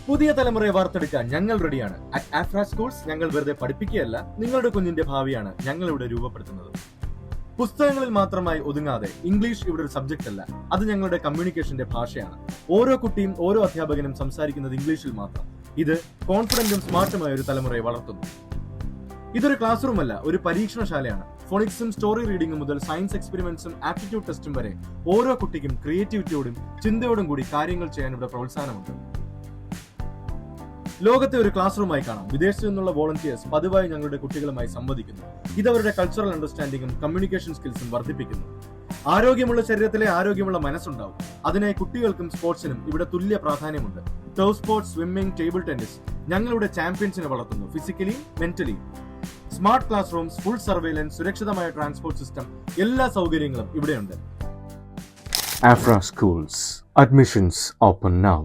പുതിയ തലമുറയെ വാർത്തെടുക്കാൻ ഞങ്ങൾ റെഡിയാണ്. അറ്റ് ആഫ്ര സ്കൂൾസ് ഞങ്ങൾ വെറുതെ പഠിപ്പിക്കുകയല്ല, നിങ്ങളുടെ കുഞ്ഞിന്റെ ഭാവിയാണ് ഞങ്ങൾ ഇവിടെ രൂപപ്പെടുത്തുന്നത്. പുസ്തകങ്ങളിൽ മാത്രമായി ഒതുങ്ങാതെ ഇംഗ്ലീഷ് ഇവിടെ ഒരു സബ്ജക്റ്റ് അല്ല, അത് ഞങ്ങളുടെ കമ്മ്യൂണിക്കേഷന്റെ ഭാഷയാണ്. ഓരോ കുട്ടിയും ഓരോ അധ്യാപകനും സംസാരിക്കുന്നത് ഇംഗ്ലീഷിൽ മാത്രം. ഇത് കോൺഫിഡന്റും സ്മാർട്ടുമായ ഒരു തലമുറയെ വളർത്തുന്നു. ഇതൊരു ക്ലാസ് റൂം അല്ല, ഒരു പരീക്ഷണശാലയാണ്. ഫോണിക്സും സ്റ്റോറി റീഡിംഗും മുതൽ സയൻസ് എക്സ്പെരിമെന്റ്സും ആപ്റ്റിറ്റ്യൂഡ് ടെസ്റ്റും വരെ ഓരോ കുട്ടിക്കും ക്രിയേറ്റിവിറ്റിയോടും ചിന്തയോടും കൂടി കാര്യങ്ങൾ ചെയ്യാൻ ഇവിടെ പ്രോത്സാഹനമുണ്ട്. ലോകത്തെ ഒരു ക്ലാസ് റൂമായി കാണാം. വിദേശത്തു നിന്നുള്ള വോളണ്ടിയേഴ്സ് പതിവായി ഞങ്ങളുടെ കുട്ടികളുമായി സംവദിക്കുന്നു. ഇത് അവരുടെ കൾച്ചറൽ അണ്ടർസ്റ്റാൻഡിംഗും കമ്മ്യൂണിക്കേഷൻ സ്കിൽസും വർദ്ധിപ്പിക്കുന്നു. ആരോഗ്യമുള്ള ശരീരത്തിലെ ആരോഗ്യമുള്ള മനസ്സുണ്ടാവും. അതിനായി കുട്ടികൾക്കും സ്പോർട്സിനും ഇവിടെ തുല്യ പ്രാധാന്യമുണ്ട്. Turf sports, swimming, table tennis ഞങ്ങളുടെ ചാമ്പ്യൻസിനെ വളർത്തുന്നു, physically mentally. Smart class rooms, full surveillance, സുരക്ഷിതമായ ട്രാൻസ്പോർട്ട് സിസ്റ്റം, എല്ലാ സൗകര്യങ്ങളും ഇവിടെയുണ്ട്. Afra Schools. Admissions open now.